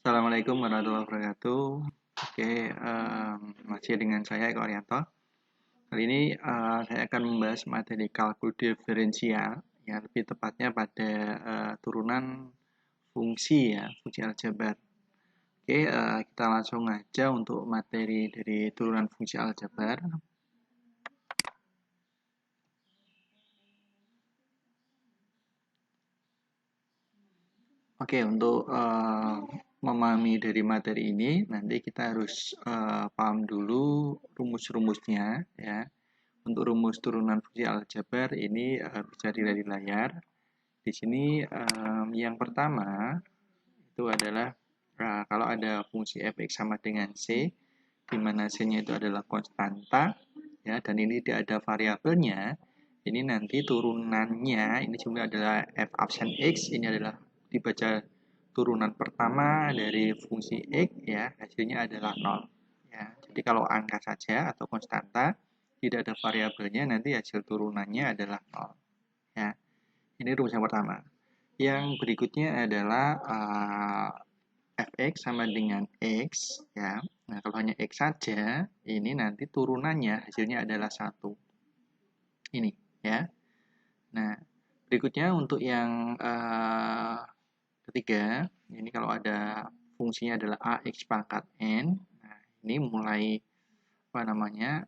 Assalamualaikum warahmatullahi wabarakatuh. Oke, masih dengan saya Eko Arianto. Kali ini saya akan membahas materi kalkul diferensial, ya lebih tepatnya pada turunan fungsi ya, fungsi aljabar. Oke, kita langsung aja untuk materi dari turunan fungsi aljabar. Oke, untuk memahami dari materi ini, nanti kita harus paham dulu rumus-rumusnya ya. Untuk rumus turunan fungsi aljabar ini bisa dilihat di layar. Di sini yang pertama itu adalah kalau ada fungsi f(x) sama dengan c, di mana c-nya itu adalah konstanta, ya, dan ini tidak ada variabelnya. Ini nanti turunannya ini juga adalah f absen x, ini adalah dibaca turunan pertama dari fungsi x, ya, hasilnya adalah 0. Ya, jadi kalau angka saja atau konstanta, tidak ada variabelnya, nanti hasil turunannya adalah 0. Ya, ini rumus yang pertama. Yang berikutnya adalah fx sama dengan x, ya. Nah, kalau hanya x saja, ini nanti turunannya hasilnya adalah 1. Ini, ya. Nah, berikutnya untuk yang ketiga, ini kalau ada fungsinya adalah ax pangkat n. Nah, ini mulai apa namanya?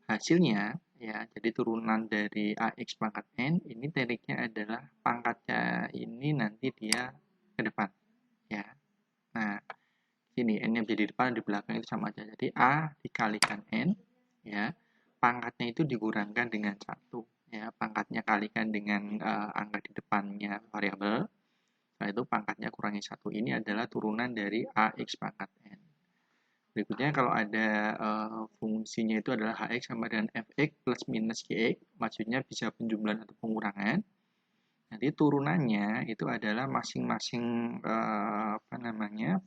Hasilnya ya, jadi turunan dari ax pangkat n ini tekniknya adalah pangkatnya ini nanti dia ke depan, ya. Nah, sini n yang jadi di depan di belakang itu sama aja. Jadi a dikalikan n, ya, pangkatnya itu dikurangkan dengan 1, ya, pangkatnya kalikan dengan angka di depannya variabel. Nah, itu pangkatnya kurangi 1. Ini adalah turunan dari ax pangkat n. Berikutnya kalau ada fungsinya itu adalah hx sama dengan fx plus minus gx, maksudnya bisa penjumlahan atau pengurangan. Nanti turunannya itu adalah masing-masing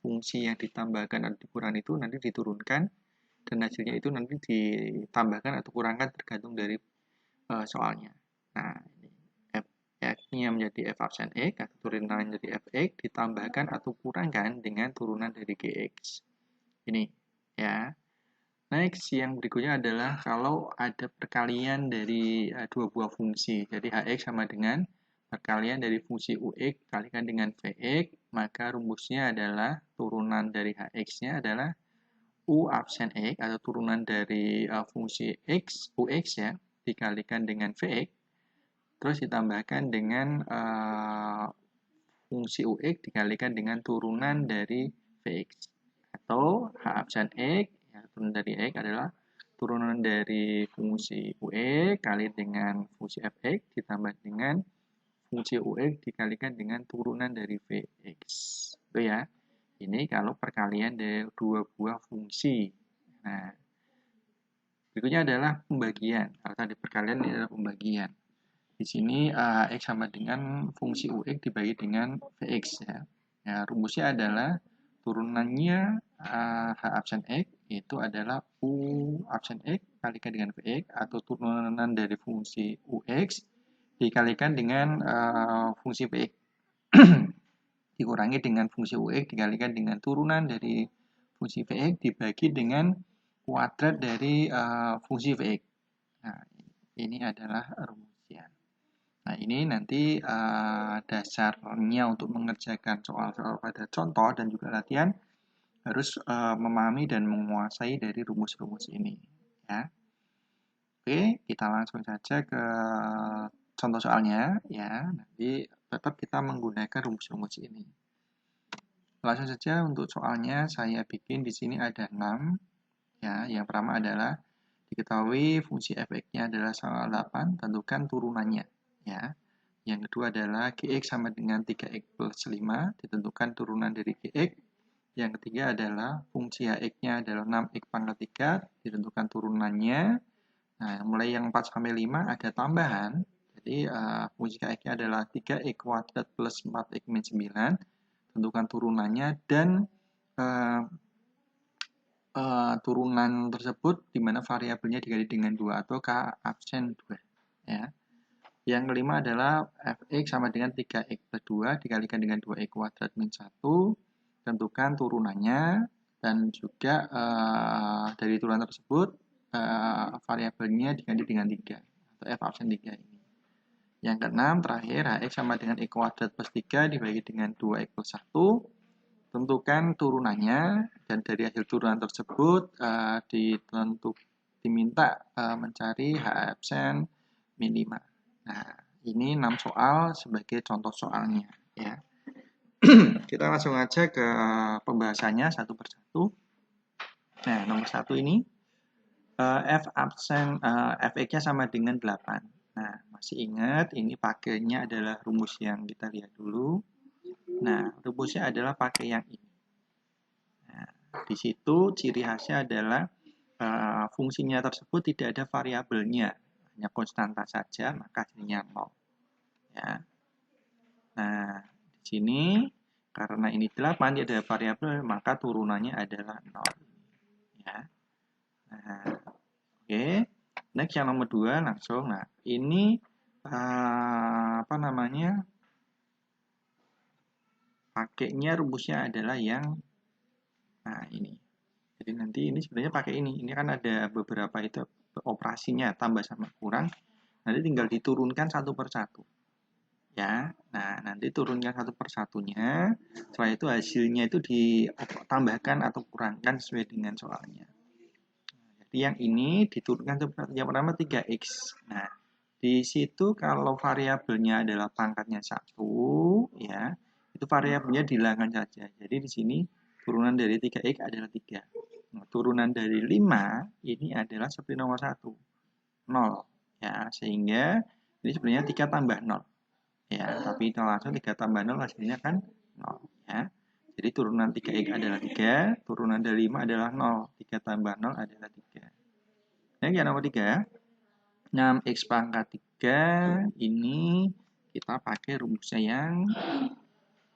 fungsi yang ditambahkan atau dikurangkan itu nanti diturunkan, dan hasilnya itu nanti ditambahkan atau kurangkan tergantung dari soalnya. Nah, X-nya menjadi f absen x, atau turunan menjadi fx, ditambahkan atau kurangkan dengan turunan dari gx. Ini, ya. Next, yang berikutnya adalah kalau ada perkalian dari dua buah fungsi. Jadi hx sama dengan perkalian dari fungsi ux kalikan dengan vx, maka rumusnya adalah turunan dari hx-nya adalah u absen x, atau turunan dari fungsi x, ux ya, dikalikan dengan vx, terus ditambahkan dengan fungsi ux dikalikan dengan turunan dari vx, atau h absen x, ya, turunan dari x adalah turunan dari fungsi ux kali dengan fungsi fx ditambah dengan fungsi ux dikalikan dengan turunan dari vx. Itu ya. Ini kalau perkalian dari dua buah fungsi. Nah, berikutnya adalah pembagian. Kalau tadi perkalian ini adalah pembagian. Di sini x sama dengan fungsi ux dibagi dengan vx, ya. Ya, rumusnya adalah turunannya h absen x itu adalah u absen x kalikan dengan vx, atau turunan dari fungsi ux dikalikan dengan fungsi vx dikurangi dengan fungsi ux dikalikan dengan turunan dari fungsi vx dibagi dengan kuadrat dari fungsi vx. Nah, ini adalah rumusnya. Nah, ini nanti dasarnya untuk mengerjakan soal-soal pada contoh dan juga latihan harus memahami dan menguasai dari rumus-rumus ini, ya. Oke, kita langsung saja ke contoh soalnya, ya. Nanti tetap kita menggunakan rumus-rumus ini. Langsung saja untuk soalnya saya bikin di sini ada 6, ya. Yang pertama adalah diketahui fungsi fx-nya adalah 8, tentukan turunannya, ya. Yang kedua adalah gx sama dengan 3x plus 5, ditentukan turunan dari gx. Yang ketiga adalah fungsi hx-nya adalah 6x pangkat 3, ditentukan turunannya. Nah, mulai yang 4 sampai 5 ada tambahan. Jadi fungsi hx-nya adalah 3x kuadrat plus 4x min 9, tentukan turunannya, dan turunan tersebut di mana variabelnya dikali dengan 2 atau k absen 2, ya. Yang kelima adalah fx sama dengan 3x plus 2 dikalikan dengan 2x kuadrat min 1, tentukan turunannya, dan juga dari turunan tersebut variabelnya diganti dengan 3 atau f absen 3 ini. Yang keenam terakhir, hx sama dengan e kuadrat plus 3 dibagi dengan 2x plus 1. Tentukan turunannya, dan dari hasil turunan tersebut diminta mencari h absen min 5. Nah, ini 6 soal sebagai contoh soalnya ya. Kita langsung aja ke pembahasannya satu persatu. Nah, nomor 1 ini f absen fx-nya sama dengan 8. Nah, masih ingat ini pakainya adalah rumus yang kita lihat dulu. Nah, rumusnya adalah pakai yang ini. Nah, di situ ciri khasnya adalah fungsinya tersebut tidak ada variabelnya, hanya konstanta saja, maka hasilnya 0. Ya. Nah, di sini karena ini 8, dia ada variabel, maka turunannya adalah 0. Ya. Nah, oke. Next yang nomor 2 langsung. Nah, ini apa namanya? Pakainya rumusnya adalah yang ini. Jadi nanti ini sebenarnya pakai ini. Ini kan ada beberapa itu operasinya tambah sama kurang. Nanti tinggal diturunkan satu persatu. Ya, nah nanti turunkan satu persatunya. Setelah itu hasilnya itu ditambahkan atau kurangkan sesuai dengan soalnya. Jadi yang ini diturunkan yang pertama 3x. Nah, di situ kalau variabelnya adalah pangkatnya 1, ya, itu variabelnya dihilangkan saja. Jadi di sini turunan dari 3x adalah 3. Nah, turunan dari 5 ini adalah seperti nomor 1, 0. Ya, sehingga ini sebenarnya 3 tambah 0. Ya, tapi itu langsung 3 tambah 0 hasilnya kan 0. Ya. Jadi turunan 3x adalah 3, turunan dari 5 adalah 0. 3 tambah 0 adalah 3. Nah, yang nomor 3, 6x pangkat 3 ini kita pakai rumusnya yang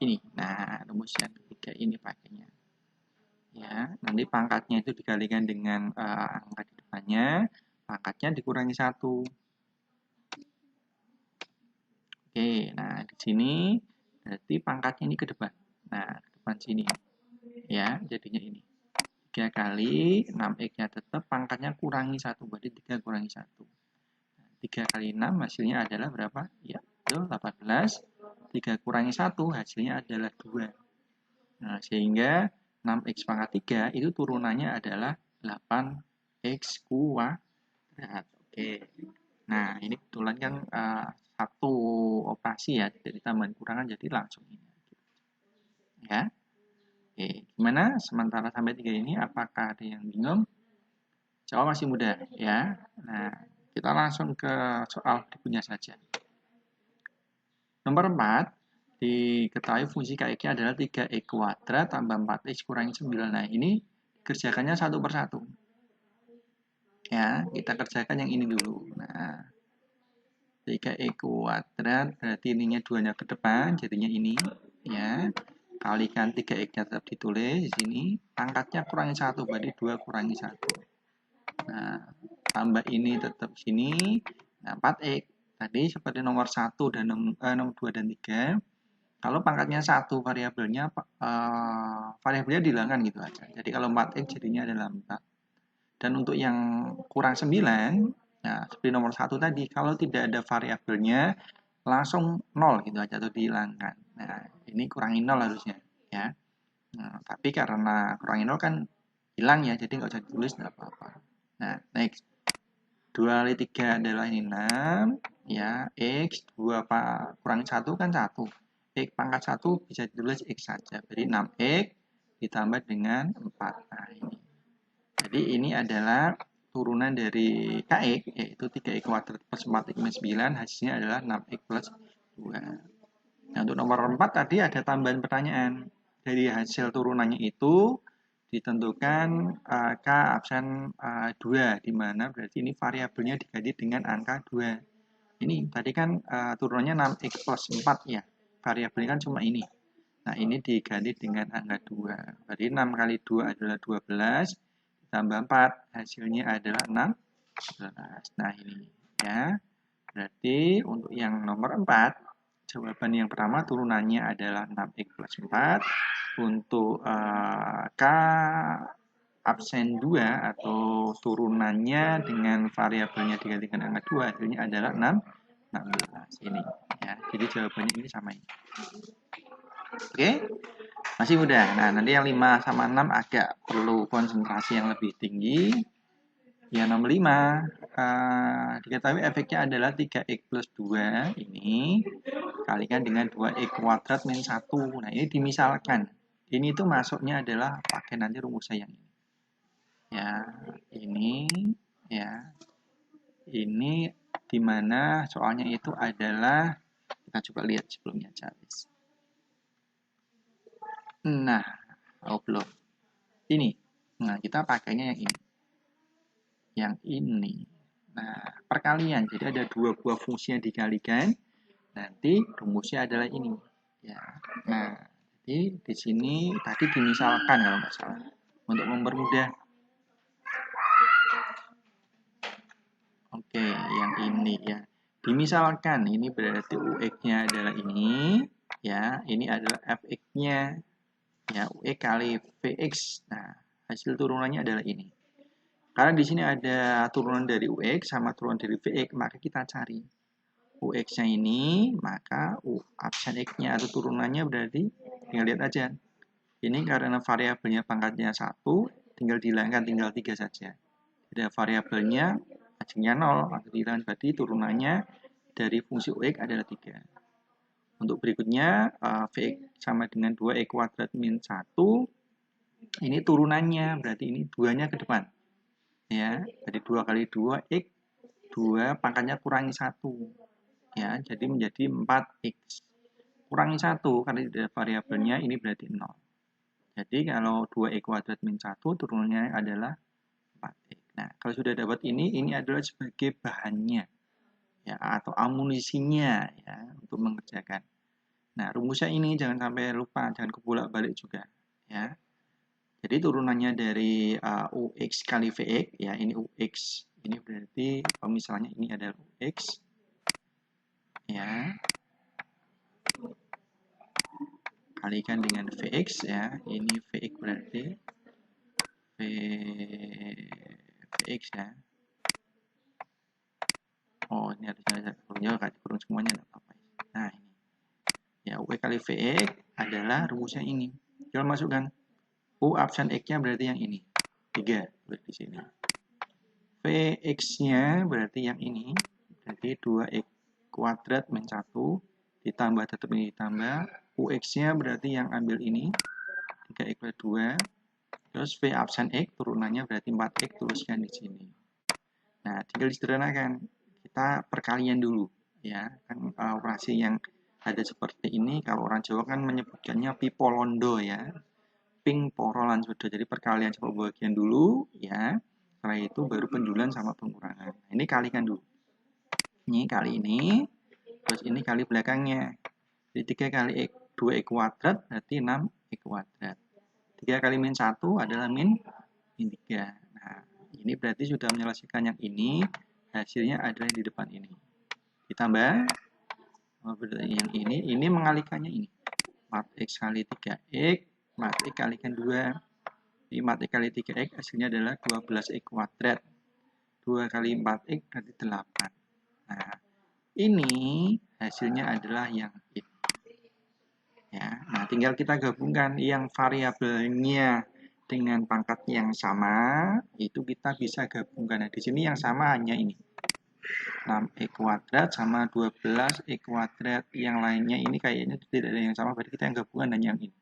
ini. Nah, rumus yang ketiga ini pakainya. Ya, nanti pangkatnya itu dikalikan dengan angka di depannya, pangkatnya dikurangi 1. Oke, nah di sini berarti pangkatnya ini ke depan. Nah, ke depan sini. Ya, jadinya ini. 3 kali 6x-nya tetap, pangkatnya kurangi 1, berarti 3 kurangi 1. 3 kali 6 hasilnya adalah berapa? Ya, betul, 18. 3 kurangi 1 hasilnya adalah 2. Nah, sehingga 6x pangkat 3 itu turunannya adalah 8x kuadrat. Oke. Nah, ini kebetulan kan satu operasi ya, jadi tambahan kurangan, jadi langsung ini. Ya. Oke, gimana? Sementara sampai 3 ini, apakah ada yang bingung? Jawab masih mudah, ya. Nah, kita langsung ke soal berikutnya saja. Nomor 4, diketahui fungsi KX adalah 3x kuadrat tambah 4x kurangi 9. Nah, ini kerjakannya satu persatu. Ya, kita kerjakan yang ini dulu. Nah, 3x kuadrat berarti ininya 2-nya ke depan, jadinya ini. Ya, kalikan 3x-nya tetap ditulis di sini. Pangkatnya kurangi 1, berarti 2 kurangi 1. Nah, tambah ini tetap sini. Nah, 4x. Tadi seperti nomor 1 dan nomor 2 dan 3. Kalau pangkatnya 1, variabelnya dihilangkan gitu aja. Jadi kalau 4x jadinya adalah 4. Dan untuk yang kurang 9, nah seperti nomor 1 tadi, kalau tidak ada variabelnya, langsung 0 gitu aja atau dihilangkan. Nah, ini kurangi 0 harusnya. Ya. Nah, tapi karena kurangi 0 kan hilang ya, jadi nggak usah ditulis, nggak apa-apa. Nah, next. 2 kali 3 adalah ini 6. Ya, X, 2 kurangi 1 kan 1. X pangkat 1 bisa ditulis X saja. Jadi 6X ditambah dengan 4. Nah, ini. Jadi ini adalah turunan dari KX, yaitu 3X kuadrat plus 4X minus 9. Hasilnya adalah 6X plus 2. Nah, untuk nomor 4 tadi ada tambahan pertanyaan. Dari hasil turunannya itu ditentukan K absen 2, di mana berarti ini variabelnya diganti dengan angka 2. Ini tadi kan turunannya 6x plus 4 ya, variabelnya kan cuma ini. Nah, ini diganti dengan angka 2. Berarti 6 kali 2 adalah 12, tambah 4, hasilnya adalah 16. Nah, ini ya. Berarti untuk yang nomor 4, jawaban yang pertama turunannya adalah 6x plus 4. untuk K absen 2 atau turunannya dengan variabelnya digantikan angka 2 hasilnya adalah 16 ini ya. Jadi jawabannya ini sama ini. Oke. Masih mudah. Nah, nanti yang 5 sama 6 agak perlu konsentrasi yang lebih tinggi. Yang nomor 5 diketahui efeknya adalah 3x plus 2 ini kalikan dengan 2x kuadrat min 1. Nah, ini dimisalkan. Ini tuh masuknya adalah pakai nanti rumusnya yang ini. Ya, ini ya. Ini dimana soalnya itu adalah kita coba lihat sebelumnya habis. Nah, belum. Ini. Nah, kita pakainya yang ini. Yang ini. Nah, perkalian. Jadi ada dua buah fungsi yang dikalikan. Nanti rumusnya adalah ini. Ya. Nah, jadi di sini tadi dimisalkan kalau nggak salah. Untuk mempermudah. Oke, yang ini ya. Dimisalkan ini berarti UX-nya adalah ini. Ya, ini adalah FX-nya. Ya, UX kali VX. Nah, hasil turunannya adalah ini. Karena di sini ada turunan dari UX sama turunan dari VX, maka kita cari UX-nya ini, maka absen X-nya atau turunannya berarti tinggal lihat aja. Ini karena variabelnya pangkatnya 1, tinggal dihilangkan, tinggal 3 saja. Jadi variabelnya hasilnya 0, atau dihilangkan berarti turunannya dari fungsi UX adalah 3. Untuk berikutnya, VX sama dengan 2X kuadrat min 1, ini turunannya, berarti ini 2-nya ke depan. Ya, jadi 2 kali 2 X, 2 pangkatnya kurangi 1. Ya, jadi menjadi 4X. Kurangi 1 karena tidak variabelnya ini berarti 0. Jadi kalau 2X kuadrat min 1 turunannya adalah 4X. Nah, kalau sudah dapat ini adalah sebagai bahannya ya atau amunisinya ya untuk mengerjakan. Nah, rumusnya ini jangan sampai lupa, jangan kebolak-balik juga ya. Jadi turunannya dari UX kali VX, ya ini UX, ini berarti kalau misalnya ini adalah UX, ya, kalikan dengan VX, ya, ini VX berarti VX ya. Oh, ini harusnya kurung semuanya, tidak apa-apa. Nah, ini. Ya, UX kali VX adalah rumusnya ini. Coba masukkan. U absen X-nya berarti yang ini. 3 berarti di sini. Vx-nya berarti yang ini. Jadi 2x kuadrat min 1 ditambah tetap ini ditambah. Ux-nya berarti yang ambil ini. 3x plus 2. Terus V absen X turunannya berarti 4x tuliskan di sini. Nah, tinggal disederhanakan. Kita perkalian dulu. Ya, kan operasi yang ada seperti ini. Kalau orang Jawa kan menyebutkannya pipolondo ya. Ping porolan sudah, jadi perkalian coba bagian dulu ya, setelah itu baru penjulan sama pengurangan. Nah, ini kalikan dulu, ini kali ini, terus ini kali belakangnya, jadi 3 kali 2x kuadrat berarti 6x kuadrat, 3 kali min 1 adalah min 3. Nah, ini berarti sudah menyelesaikan yang ini, hasilnya adalah di depan ini, ditambah yang ini mengalikannya ini 4x kali 3x 4x kalikan 2. Ini 4x kali 3x hasilnya adalah 12x kuadrat. 2 kali 4x berarti 8. Nah, ini hasilnya adalah yang ini. Ya, nah tinggal kita gabungkan yang variabelnya dengan pangkat yang sama, itu kita bisa gabungkan. Nah, di sini yang sama hanya ini. 6x kuadrat sama 12x kuadrat. Yang lainnya ini kayaknya tidak ada yang sama, berarti kita yang gabungan hanya yang ini.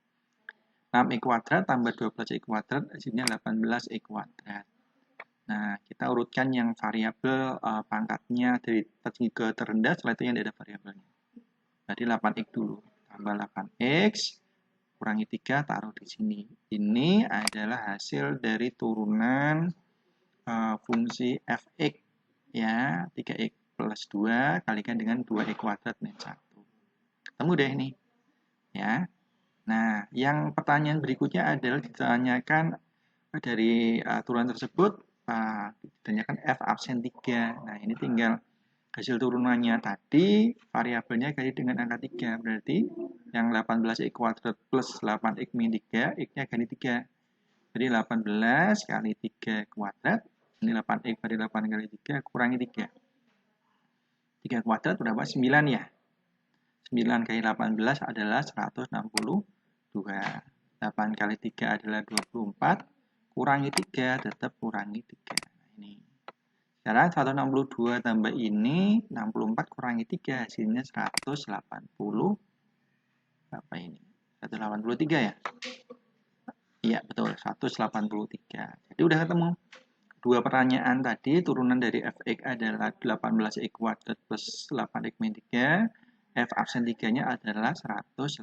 6x kuadrat tambah 12x kuadrat hasilnya 18x kuadrat. Nah, kita urutkan yang variabel pangkatnya dari tertinggi ke terendah, setelah itu yang ada variabelnya. Jadi 8x dulu, tambah 8x, kurangi 3, taruh di sini. Ini adalah hasil dari turunan fungsi fx, ya, 3x plus 2 kalikan dengan 2x kuadrat min 1. Ketemu deh ini, ya. Nah, yang pertanyaan berikutnya adalah ditanyakan dari turunan tersebut, ditanyakan F absen 3. Nah, ini tinggal Hasil turunannya tadi, variabelnya kali dengan angka 3. Berarti yang 18x kuadrat plus 8x min 3, x-nya kali 3. Jadi 18 kali 3 kuadrat, ini 8x pada 8 kali 3, kurangi 3. 3 kuadrat berapa? 9 ya. 9 kali 18 adalah 162. 8 kali 3 adalah 24. Kurangi 3, tetap kurangi 3. Nah, ini. Sekarang 162 tambah ini, 64 kurangi 3, hasilnya 180. Berapa ini? 183 ya? Iya, betul. 183. Jadi udah ketemu. Dua pertanyaan tadi, turunan dari fx adalah 18x kuadrat plus 8x min 3. F absen 3-nya adalah 183.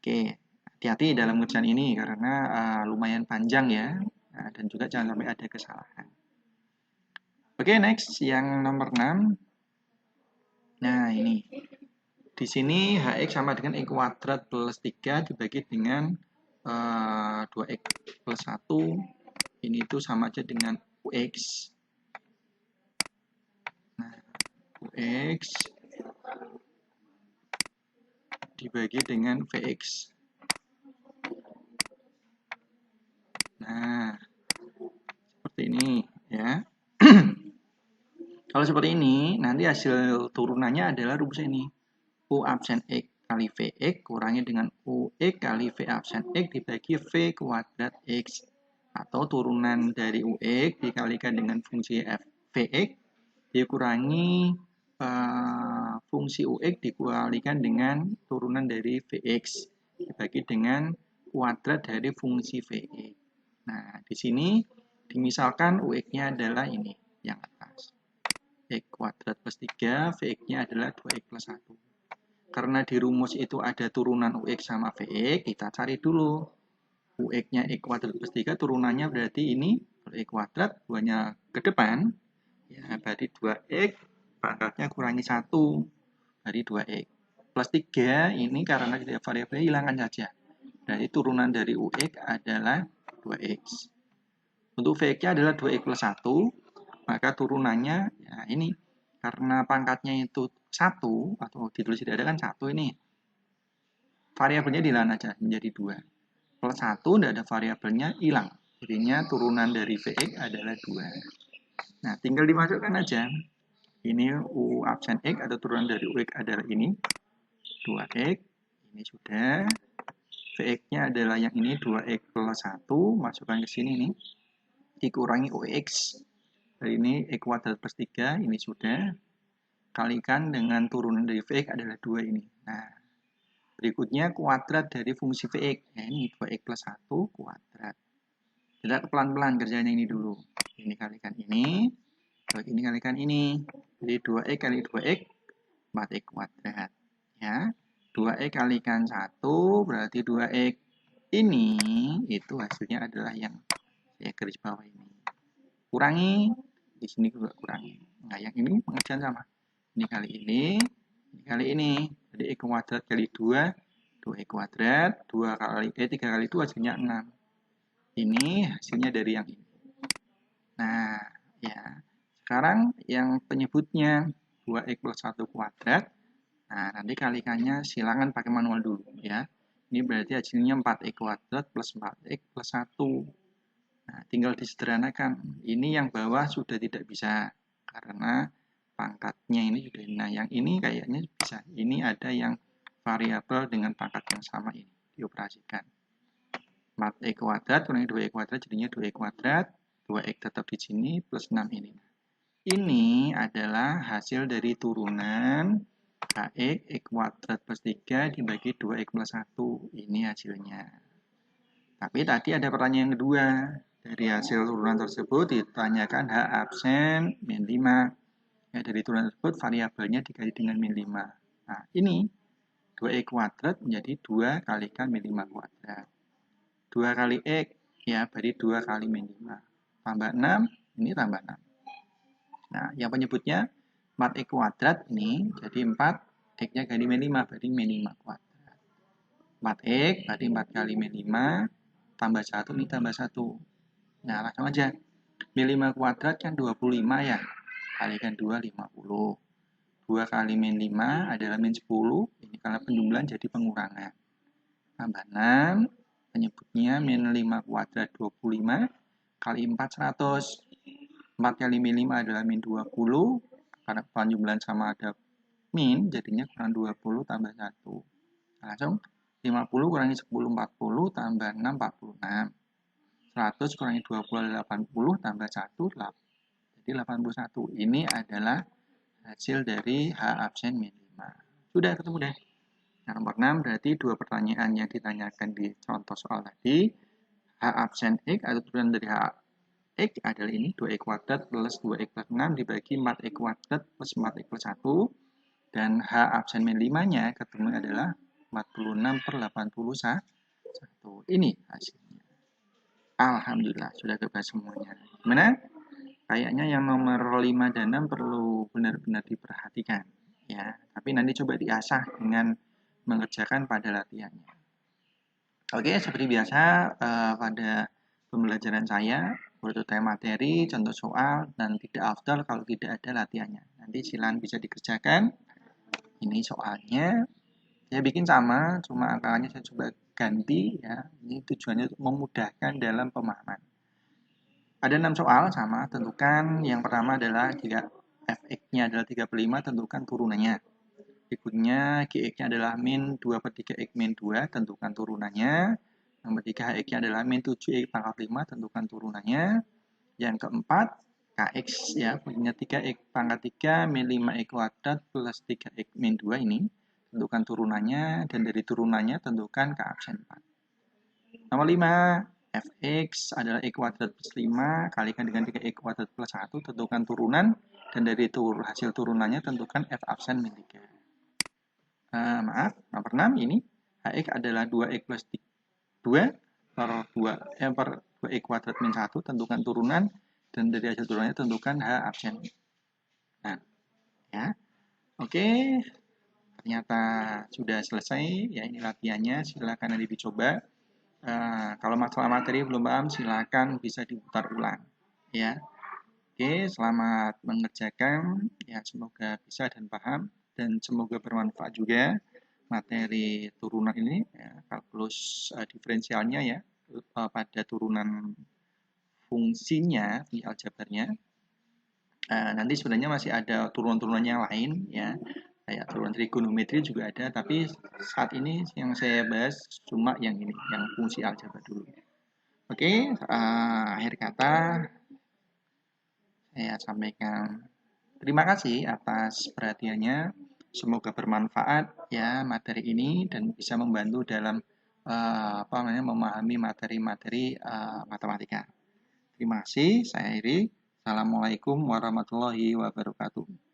Oke, hati-hati dalam ujian ini karena lumayan panjang ya. Nah, dan juga jangan sampai ada kesalahan. Oke, next. Yang nomor 6. Nah, ini. Di sini hx sama dengan x kuadrat plus 3 dibagi dengan 2x plus 1. Ini itu sama aja dengan ux. Nah, ux dibagi dengan vx. Nah, seperti ini ya. Kalau seperti ini, nanti hasil turunannya adalah rumus ini. U absen x kali Vx kurangi dengan Ux kali V absen x dibagi V kuadrat X. Atau turunan dari Ux dikalikan dengan fungsi f Vx dikurangi fungsi Ux dikalikan dengan turunan dari Vx dibagi dengan kuadrat dari fungsi Vx. Nah, di sini dimisalkan Ux-nya adalah ini, yang atas. X kuadrat plus 3, Vx-nya adalah 2x plus 1. Karena di rumus itu ada turunan Ux sama Vx, kita cari dulu. Ux-nya X kuadrat plus 3, turunannya berarti ini, X kuadrat, 2-nya ke depan, ya berarti 2x, pangkatnya kurangi 1, dari 2x. Plus 3, ini karena tidak variabel, hilangkan saja. Berarti turunan dari Ux adalah 2x. Untuk Vx-nya adalah 2x plus 1, maka turunannya, ya ini, karena pangkatnya itu 1, atau ditulis tidak ada kan 1 ini. Variabelnya dihilangkan aja, menjadi 2. Plus 1, tidak ada variabelnya, hilang. Jadinya turunan dari Vx adalah 2. Nah, tinggal dimasukkan aja. Ini U absen X atau turunan dari Ux adalah ini. 2x. Ini sudah. Vx-nya adalah yang ini, 2x plus 1. Masukkan ke sini nih. Dikurangi Ux. Dari ini X kuadrat plus 3. Ini sudah. Kalikan dengan turunan dari Vx adalah 2 ini. Nah, berikutnya kuadrat dari fungsi Vx. Nah, ini 2x plus 1 kuadrat. Kita pelan-pelan kerjanya ini dulu. Ini kalikan ini. Ini kalikan ini. Jadi 2x kali 2x, 4x kuadrat. Ya. 2x kalikan 1 berarti 2x. Ini, itu hasilnya adalah yang saya garis bawah ini. Kurangi. Di sini juga kurangi. Nah, yang ini pengerjaan sama. Ini kali ini kali ini. Jadi x kuadrat kali 2, 2x kuadrat, 3 kali 2 hasilnya 6. Ini hasilnya dari yang ini. Nah, ya. Sekarang yang penyebutnya 2x plus 1 kuadrat. Nah, nanti kalikannya silakan pakai manual dulu ya. Ini berarti hasilnya 4x kuadrat plus 4x plus 1. Nah, tinggal disederhanakan. Ini yang bawah sudah tidak bisa karena pangkatnya ini sudah. Nah, yang ini kayaknya bisa. Ini ada yang variabel dengan pangkat yang sama ini dioperasikan. 4x kuadrat kurangi 2x kuadrat jadinya 2x kuadrat, 2x tetap di sini plus 6 ini. Ini adalah hasil dari turunan kx x kuadrat plus 3 dibagi 2x plus 1. Ini hasilnya. Tapi tadi ada pertanyaan yang kedua. Dari hasil turunan tersebut ditanyakan H absen min 5. Ya, dari turunan tersebut variabelnya dikali dengan min 5. Nah, ini 2x kuadrat menjadi 2 kalikan min 5 kuadrat. 2 kali x, ya berarti 2 kali min 5. Tambah 6, ini tambah 6. Nah, yang penyebutnya 4x kuadrat ini jadi 4, x-nya kali min 5, berarti min 5 kuadrat. 4x berarti 4 kali min 5, tambah 1, ini tambah 1. Nah, langsung aja. Min 5 kuadrat kan 25 ya. kalikan 2, 50. 2 kali min 5 adalah min 10. Ini kalau penjumlahan jadi pengurangan. Tambah 6. Penyebutnya min 5 kuadrat 25. Kali 4, 100. 4 kali min 5 adalah min 20. Karena penjumlahan sama ada min, jadinya kurang 20 tambah 1. Langsung 50 kurangi 10, 40. Tambah 6, 46. 100 kurangi 20, 80. Tambah 1, 8. Jadi 81. Ini adalah hasil dari H absen min 5. Sudah ketemu deh. Nah, nomor 6 berarti dua pertanyaan yang ditanyakan di contoh soal tadi. H absen X atau turunan dari H X adalah ini 2X kuadrat plus 2X plus 6 dibagi 4X kuadrat plus 4X plus 1. Dan H absen min 5-nya ketemu adalah 46 per 81. Ini hasilnya. Alhamdulillah, sudah kebahas semuanya. Gimana? Kayaknya yang nomor 5 dan 6 perlu benar-benar diperhatikan. Ya, tapi nanti coba diasah dengan mengerjakan pada latihannya. Oke, seperti biasa pada pembelajaran saya, bertutur materi, contoh soal, dan tidak afdal kalau tidak ada latihannya. Nanti silakan bisa dikerjakan. Ini soalnya saya bikin sama, cuma angkanya saya coba ganti ya. Ini tujuannya untuk memudahkan dalam pemahaman. Ada 6 soal sama, tentukan yang pertama adalah jika fx-nya adalah 35, tentukan turunannya. Berikutnya gx-nya adalah min 2 per 3x min 2, tentukan turunannya. Yang ketiga hx-nya adalah min 7x pangkat 5, tentukan turunannya. Yang keempat kx ya, punya 3x pangkat 3 min 5x kuadrat plus 3x min 2 ini, tentukan turunannya, dan dari turunannya tentukan K absen 4. Nomor 5, fx adalah x kuadrat plus 5 kalikan dengan 3x kuadrat plus 1, tentukan turunan, dan dari hasil turunannya tentukan f absen min 3. Maaf, nomor 6 ini hx adalah 2x plus 2 per 2x kuadrat min 1, tentukan turunan, dan dari hasil turunannya tentukan h absen. Nah, ya. Oke. Ternyata sudah selesai ya, ini latihannya, silakan nanti dicoba. Kalau masalah materi belum paham, silakan bisa diputar ulang ya. Oke, selamat mengerjakan ya, semoga bisa dan paham, dan semoga bermanfaat juga materi turunan ini ya, kalkulus diferensialnya ya, pada turunan fungsinya di aljabarnya. Nanti sebenarnya masih ada turunan-turunan yang lain ya, kayak turunan trigonometri juga ada, tapi saat ini yang saya bahas cuma yang ini, yang fungsi aljabar dulu. Oke, akhir kata saya sampaikan terima kasih atas perhatiannya. Semoga bermanfaat ya materi ini dan bisa membantu dalam memahami materi-materi matematika. Terima kasih, saya Iri. Assalamualaikum warahmatullahi wabarakatuh.